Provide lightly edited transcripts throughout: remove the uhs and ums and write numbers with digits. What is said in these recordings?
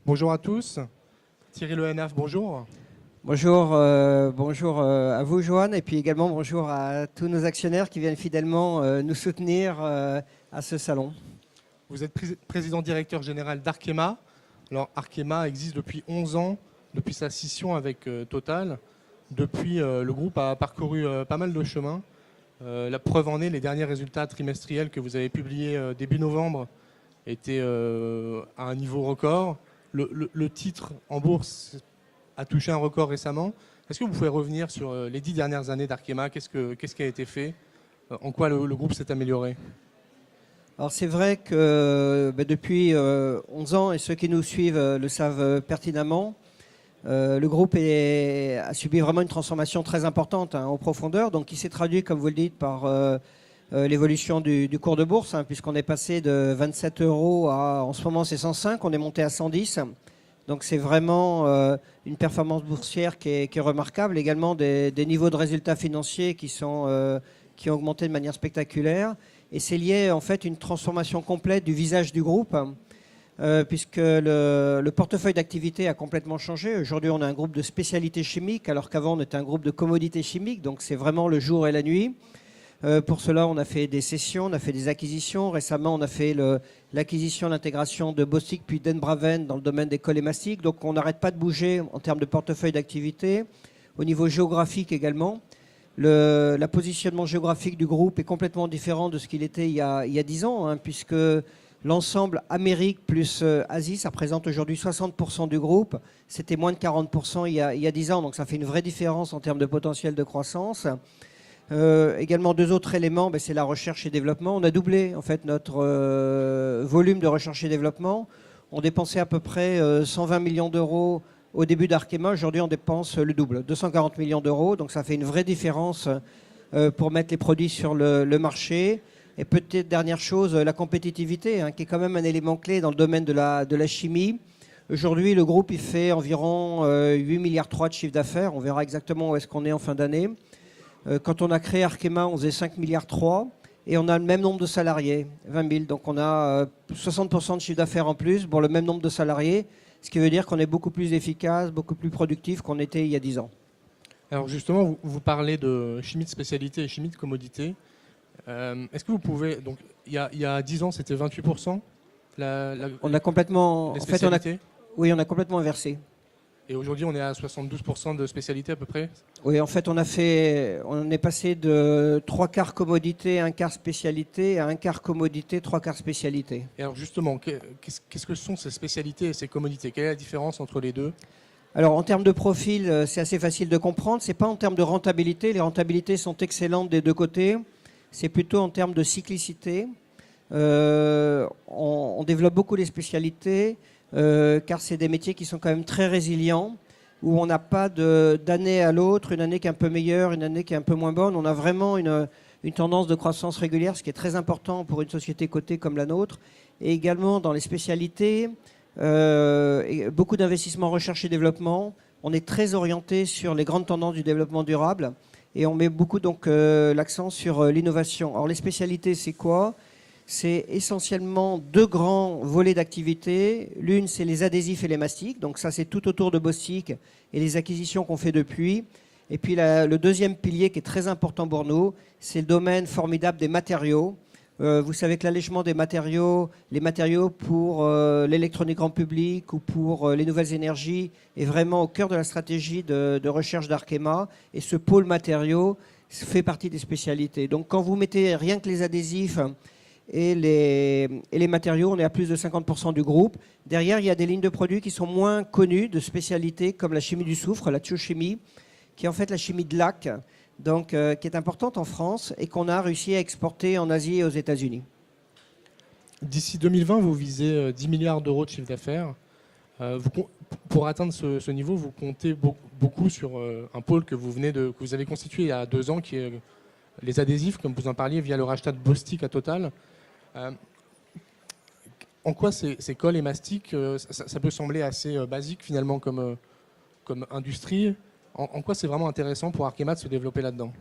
Bonjour à tous. Thierry Le Henaf, bonjour. Bonjour, bonjour à vous, Joanne, et puis également bonjour à tous nos actionnaires qui viennent fidèlement nous soutenir à ce salon. Vous êtes président directeur général d'Arkema. Alors, Arkema existe depuis 11 ans, depuis sa scission avec Total. Depuis, le groupe a parcouru pas mal de chemins. La preuve en est, les derniers résultats trimestriels que vous avez publiés début novembre étaient à un niveau record. Le titre en bourse a touché un record récemment. Est-ce que vous pouvez revenir sur les 10 dernières années d'Arkema? Qu'est-ce qui a été fait? En quoi le groupe s'est amélioré? Alors c'est vrai que depuis 11 ans, et ceux qui nous suivent le savent pertinemment, le groupe a subi vraiment une transformation très importante en profondeur, donc qui s'est traduit, comme vous le dites, par l'évolution du cours de bourse, puisqu'on est passé de 27 euros à, en ce moment c'est 105, on est monté à 110. Donc c'est vraiment une performance boursière qui est remarquable. Également des niveaux de résultats financiers qui ont augmenté de manière spectaculaire. Et c'est lié en fait à une transformation complète du visage du groupe, puisque le portefeuille d'activité a complètement changé. Aujourd'hui, on a un groupe de spécialités chimiques, alors qu'avant, on était un groupe de commodités chimiques. Donc c'est vraiment le jour et la nuit. Pour cela, on a fait des cessions, on a fait des acquisitions. Récemment, on a fait l'acquisition, l'intégration de Bostik puis d'Enbraven dans le domaine des cols et mastiques. Donc on n'arrête pas de bouger en termes de portefeuille d'activité. Au niveau géographique également, le positionnement géographique du groupe est complètement différent de ce qu'il était il y a 10 ans, puisque l'ensemble Amérique plus Asie, ça représente aujourd'hui 60% du groupe. C'était moins de 40% il y a 10 ans, donc ça fait une vraie différence en termes de potentiel de croissance. Également deux autres éléments, c'est la recherche et développement. On a doublé en fait notre volume de recherche et développement. On dépensait à peu près 120 millions d'euros au début d'Arkema. Aujourd'hui, on dépense le double, 240 millions d'euros. Donc ça fait une vraie différence pour mettre les produits sur le marché. Et peut-être dernière chose, la compétitivité, qui est quand même un élément clé dans le domaine de la chimie. Aujourd'hui, le groupe il fait environ 8,3 milliards de chiffre d'affaires. On verra exactement où est-ce qu'on est en fin d'année. Quand on a créé Arkema, on faisait 5,3 milliards et on a le même nombre de salariés, 20 000. Donc on a 60% de chiffre d'affaires en plus pour le même nombre de salariés, ce qui veut dire qu'on est beaucoup plus efficace, beaucoup plus productif qu'on était il y a 10 ans. Alors justement, vous parlez de chimie de spécialité et chimie de commodité. Est-ce que vous pouvez... Donc, il y a 10 ans, c'était 28%. On a complètement... Les spécialités. Oui, on a complètement inversé. Et aujourd'hui, on est à 72% de spécialité à peu près. Oui, en fait, on est passé de 3 quarts commodité, 1 quart spécialité, à 1 quart commodité, 3 quarts spécialité. Et alors justement, qu'est-ce que sont ces spécialités et ces commodités? Quelle est la différence entre les deux? Alors, en termes de profil, c'est assez facile de comprendre. Ce n'est pas en termes de rentabilité. Les rentabilités sont excellentes des deux côtés. C'est plutôt en termes de cyclicité. On développe beaucoup les spécialités. Car c'est des métiers qui sont quand même très résilients, où on n'a pas d'année à l'autre, une année qui est un peu meilleure, une année qui est un peu moins bonne. On a vraiment une tendance de croissance régulière, ce qui est très important pour une société cotée comme la nôtre. Et également dans les spécialités, beaucoup d'investissements en recherche et développement. On est très orienté sur les grandes tendances du développement durable et on met beaucoup donc l'accent sur l'innovation. Alors les spécialités, c'est quoi ? C'est essentiellement deux grands volets d'activité. L'une, c'est les adhésifs et les mastiques. Donc ça, c'est tout autour de Bostik et les acquisitions qu'on fait depuis. Et puis le deuxième pilier qui est très important pour nous, c'est le domaine formidable des matériaux. Vous savez que l'allègement des matériaux, les matériaux pour l'électronique grand public ou pour les nouvelles énergies est vraiment au cœur de la stratégie de recherche d'Arkema. Et ce pôle matériaux fait partie des spécialités. Donc quand vous mettez rien que les adhésifs et les matériaux, on est à plus de 50% du groupe. Derrière, il y a des lignes de produits qui sont moins connues, de spécialités comme la chimie du soufre, la thiochimie, qui est en fait la chimie de lac, donc, qui est importante en France et qu'on a réussi à exporter en Asie et aux États-Unis. D'ici 2020, vous visez 10 milliards d'euros de chiffre d'affaires. Pour atteindre ce niveau, vous comptez beaucoup sur un pôle que vous avez constitué il y a 2 ans, qui est les adhésifs, comme vous en parliez, via le rachat de Bostik à Total. En quoi ces cols et mastiques, ça peut sembler assez basique finalement comme industrie. En quoi c'est vraiment intéressant pour Arkema de se développer là-dedans?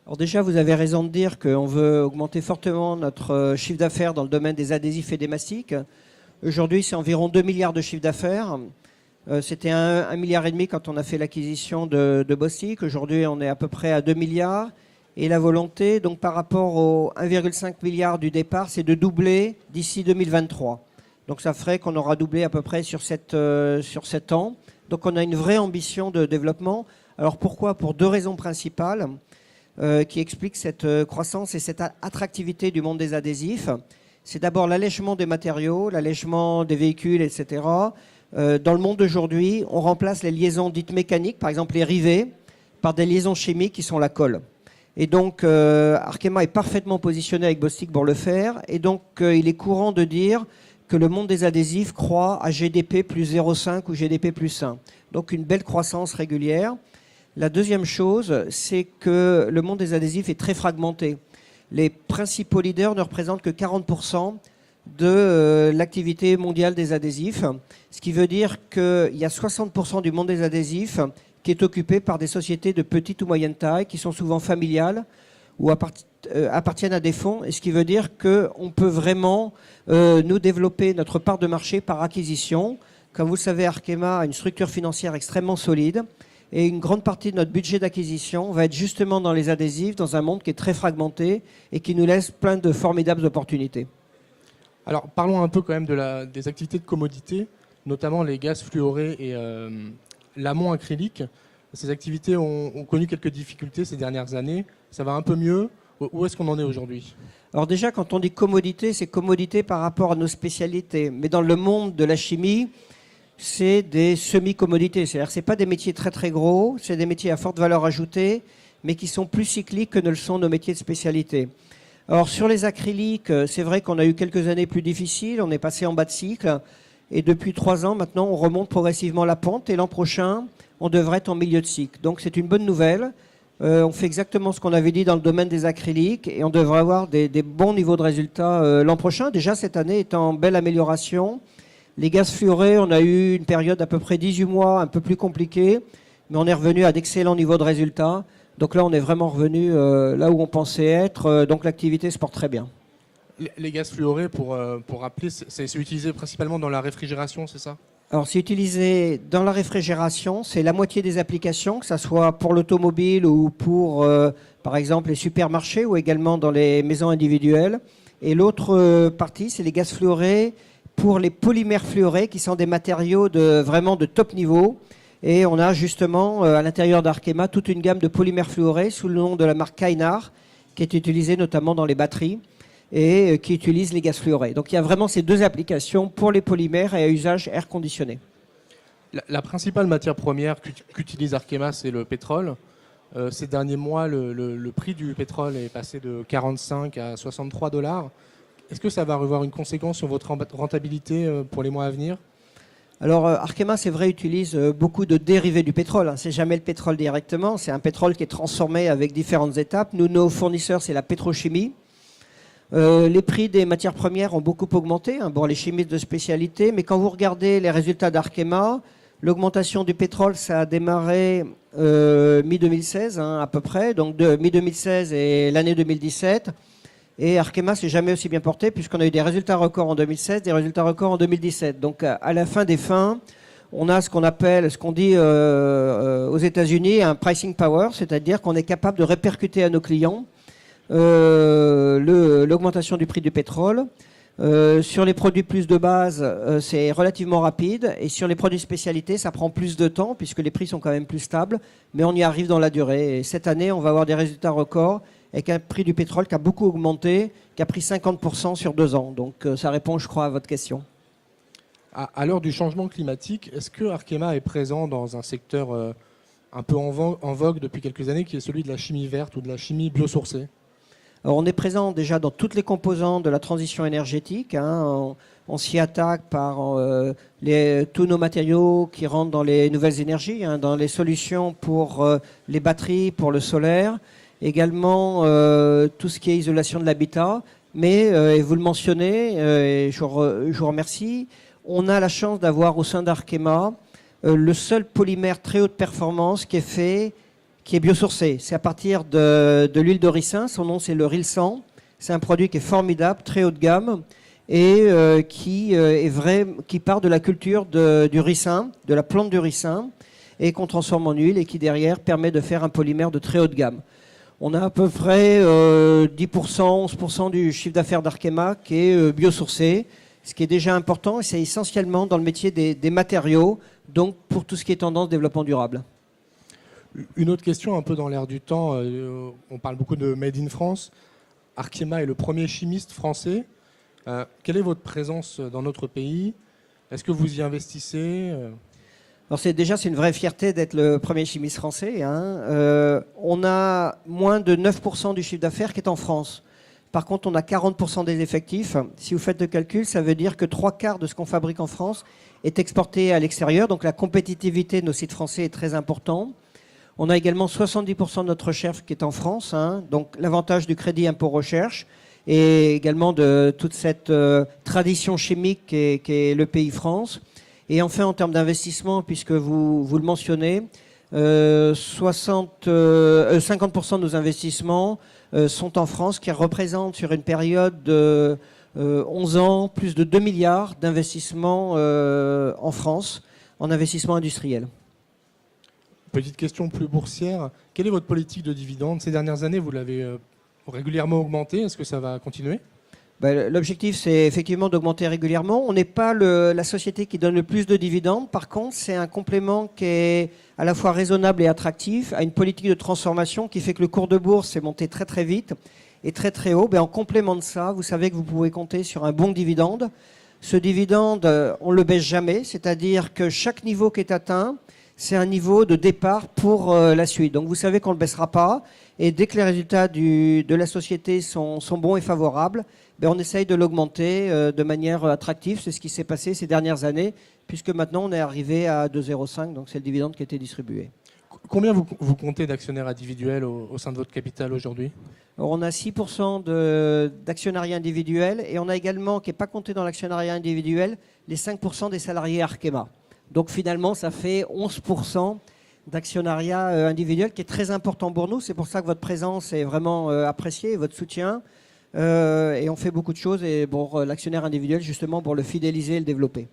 Alors déjà, vous avez raison de dire qu'on veut augmenter fortement notre chiffre d'affaires dans le domaine des adhésifs et des mastiques. Aujourd'hui, c'est environ 2 milliards de chiffre d'affaires. C'était 1,5 milliard quand on a fait l'acquisition de Bostik. Aujourd'hui, on est à peu près à 2 milliards. Et la volonté, donc par rapport aux 1,5 milliard du départ, c'est de doubler d'ici 2023. Donc ça ferait qu'on aura doublé à peu près sur 7 ans. Donc on a une vraie ambition de développement. Alors pourquoi? Pour 2 raisons principales qui expliquent cette croissance et cette attractivité du monde des adhésifs. C'est d'abord l'allègement des matériaux, l'allègement des véhicules, etc. Dans le monde d'aujourd'hui, on remplace les liaisons dites mécaniques, par exemple les rivets, par des liaisons chimiques qui sont la colle. Et donc, Arkema est parfaitement positionné avec Bostik pour le faire. Et donc, il est courant de dire que le monde des adhésifs croît à GDP plus 0,5 ou GDP plus 1. Donc, une belle croissance régulière. La deuxième chose, c'est que le monde des adhésifs est très fragmenté. Les principaux leaders ne représentent que 40% de l'activité mondiale des adhésifs. Ce qui veut dire qu'il y a 60% du monde des adhésifs qui est occupé par des sociétés de petite ou moyenne taille, qui sont souvent familiales ou appartiennent à des fonds. Et ce qui veut dire qu'on peut vraiment nous développer notre part de marché par acquisition. Comme vous le savez, Arkema a une structure financière extrêmement solide. Et une grande partie de notre budget d'acquisition va être justement dans les adhésifs, dans un monde qui est très fragmenté et qui nous laisse plein de formidables opportunités. Alors parlons un peu quand même des activités de commodité, notamment les gaz fluorés et l'amont acrylique. Ces activités ont connu quelques difficultés ces dernières années. Ça va un peu mieux. Où est-ce qu'on en est aujourd'hui? Alors déjà, quand on dit commodité, c'est commodité par rapport à nos spécialités. Mais dans le monde de la chimie, c'est des semi-commodités. C'est-à-dire que ce n'est pas des métiers très très gros, c'est des métiers à forte valeur ajoutée, mais qui sont plus cycliques que ne le sont nos métiers de spécialité. Alors sur les acryliques, c'est vrai qu'on a eu quelques années plus difficiles, on est passé en bas de cycle, et depuis 3 ans maintenant, on remonte progressivement la pente, et l'an prochain, on devrait être en milieu de cycle. Donc c'est une bonne nouvelle. On fait exactement ce qu'on avait dit dans le domaine des acryliques, et on devrait avoir des bons niveaux de résultats l'an prochain. Déjà cette année est en belle amélioration. Les gaz fluorés, on a eu une période d'à peu près 18 mois, un peu plus compliquée, mais on est revenu à d'excellents niveaux de résultats. Donc là, on est vraiment revenu là où on pensait être. Donc l'activité se porte très bien. Les gaz fluorés, pour rappeler, c'est utilisé principalement dans la réfrigération, c'est ça? Alors c'est utilisé dans la réfrigération, c'est la moitié des applications, que ce soit pour l'automobile ou pour, par exemple, les supermarchés ou également dans les maisons individuelles. Et l'autre partie, c'est les gaz fluorés pour les polymères fluorés, qui sont des matériaux vraiment de top niveau. Et on a justement à l'intérieur d'Arkema toute une gamme de polymères fluorés sous le nom de la marque Kynar, qui est utilisée notamment dans les batteries et qui utilise les gaz fluorés. Donc il y a vraiment ces 2 applications pour les polymères et à usage air conditionné. La principale matière première qu'utilise Arkema, c'est le pétrole. Ces derniers mois, le prix du pétrole est passé de 45 à 63 $. Est-ce que ça va avoir une conséquence sur votre rentabilité pour les mois à venir? Alors Arkema, c'est vrai, utilise beaucoup de dérivés du pétrole. C'est jamais le pétrole directement, c'est un pétrole qui est transformé avec différentes étapes. Nous, nos fournisseurs, c'est la pétrochimie. Les prix des matières premières ont beaucoup augmenté, bon, les chimistes de spécialité, mais quand vous regardez les résultats d'Arkema, l'augmentation du pétrole, ça a démarré mi-2016 à peu près, donc de mi-2016 et l'année 2017. Et Arkema s'est jamais aussi bien porté puisqu'on a eu des résultats records en 2016, des résultats records en 2017. Donc à la fin des fins, on a ce qu'on dit aux États-Unis, un pricing power, c'est-à-dire qu'on est capable de répercuter à nos clients l'augmentation du prix du pétrole. Sur les produits plus de base, c'est relativement rapide. Et sur les produits spécialités, ça prend plus de temps puisque les prix sont quand même plus stables. Mais on y arrive dans la durée. Et cette année, on va avoir des résultats records avec un prix du pétrole qui a beaucoup augmenté, qui a pris 50% sur 2 ans. Donc ça répond, je crois, à votre question. À l'heure du changement climatique, est-ce que Arkema est présent dans un secteur un peu en vogue depuis quelques années, qui est celui de la chimie verte ou de la chimie biosourcée? Alors, on est présent déjà dans toutes les composantes de la transition énergétique. On s'y attaque par tous nos matériaux qui rentrent dans les nouvelles énergies, dans les solutions pour les batteries, pour le solaire. Également, tout ce qui est isolation de l'habitat. Mais, et vous le mentionnez, et je vous remercie, on a la chance d'avoir au sein d'Arkema le seul polymère très haute performance qui est biosourcé. C'est à partir de l'huile de ricin. Son nom, c'est le Rilsan. C'est un produit qui est formidable, très haut de gamme et qui part de la culture du ricin, de la plante du ricin, et qu'on transforme en huile et qui derrière permet de faire un polymère de très haute gamme. On a à peu près 10%, 11% du chiffre d'affaires d'Arkema qui est biosourcé, ce qui est déjà important, et c'est essentiellement dans le métier des matériaux, donc pour tout ce qui est tendance développement durable. Une autre question un peu dans l'air du temps, on parle beaucoup de Made in France. Arkema est le premier chimiste français. Quelle est votre présence dans notre pays? Est-ce que vous y investissez? Alors c'est une vraie fierté d'être le premier chimiste français, hein. On a moins de 9% du chiffre d'affaires qui est en France. Par contre, on a 40% des effectifs. Si vous faites le calcul, ça veut dire que 3/4 de ce qu'on fabrique en France est exporté à l'extérieur. Donc la compétitivité de nos sites français est très importante. On a également 70% de notre recherche qui est en France, hein. Donc l'avantage du crédit impôt recherche et également de toute cette tradition chimique qu'est le pays France. Et enfin, en termes d'investissement, puisque vous le mentionnez, 50% de nos investissements sont en France, qui représentent sur une période de 11 ans plus de 2 milliards d'investissements en France, en investissement industriel. Petite question plus boursière. Quelle est votre politique de dividendes? Ces dernières années, vous l'avez régulièrement augmenté. Est-ce que ça va continuer? L'objectif, c'est effectivement d'augmenter régulièrement. On n'est pas la société qui donne le plus de dividendes. Par contre, c'est un complément qui est à la fois raisonnable et attractif à une politique de transformation qui fait que le cours de bourse est monté très très vite et très très haut. En complément de ça, vous savez que vous pouvez compter sur un bon dividende. Ce dividende, on ne le baisse jamais, c'est-à-dire que chaque niveau qui est atteint, c'est un niveau de départ pour la suite. Donc vous savez qu'on ne le baissera pas. Et dès que les résultats de la société sont bons et favorables, on essaye de l'augmenter de manière attractive. C'est ce qui s'est passé ces dernières années, puisque maintenant on est arrivé à 2,05, donc c'est le dividende qui a été distribué. Combien vous comptez d'actionnaires individuels au sein de votre capital aujourd'hui? Alors, on a 6% d'actionnariat individuel et on a également, qui n'est pas compté dans l'actionnariat individuel, les 5% des salariés Arkema. Donc finalement, ça fait 11% d'actionnariat individuel qui est très important pour nous. C'est pour ça que votre présence est vraiment appréciée, votre soutien. Et on fait beaucoup de choses et pour l'actionnaire individuel, justement, pour le fidéliser et le développer.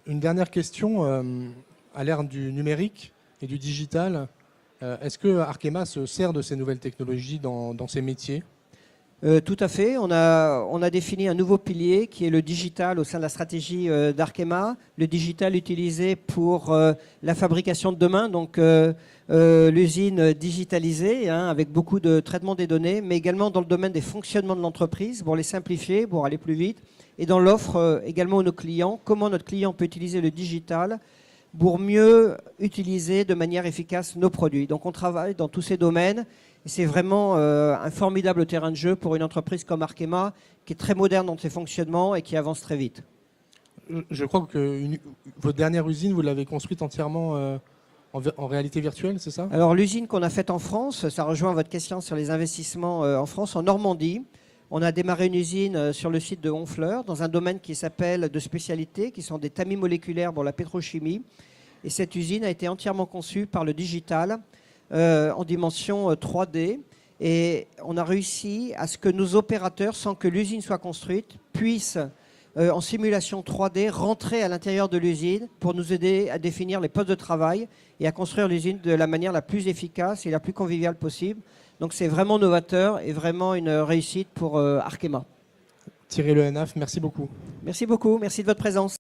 Une dernière question. À l'ère du numérique et du digital, est-ce que Arkema se sert de ces nouvelles technologies dans ses métiers? Tout à fait. On a défini un nouveau pilier qui est le digital au sein de la stratégie d'Arkema. Le digital utilisé pour la fabrication de demain, donc l'usine digitalisée, hein, avec beaucoup de traitement des données, mais également dans le domaine des fonctionnements de l'entreprise pour les simplifier, pour aller plus vite, et dans l'offre également à nos clients, comment notre client peut utiliser le digital pour mieux utiliser de manière efficace nos produits. Donc on travaille dans tous ces domaines. Et c'est vraiment un formidable terrain de jeu pour une entreprise comme Arkema, qui est très moderne dans ses fonctionnements et qui avance très vite. Je crois que votre dernière usine, vous l'avez construite entièrement en réalité virtuelle, c'est ça? Alors l'usine qu'on a faite en France, ça rejoint votre question sur les investissements en France, en Normandie. On a démarré une usine sur le site de Honfleur, dans un domaine qui s'appelle de spécialité, qui sont des tamis moléculaires pour la pétrochimie. Et cette usine a été entièrement conçue par le digital, en dimension 3D, et on a réussi à ce que nos opérateurs, sans que l'usine soit construite, puissent en simulation 3D rentrer à l'intérieur de l'usine pour nous aider à définir les postes de travail et à construire l'usine de la manière la plus efficace et la plus conviviale possible. Donc c'est vraiment novateur et vraiment une réussite pour Arkema. Thierry Le Hénaff, merci beaucoup. Merci beaucoup, merci de votre présence.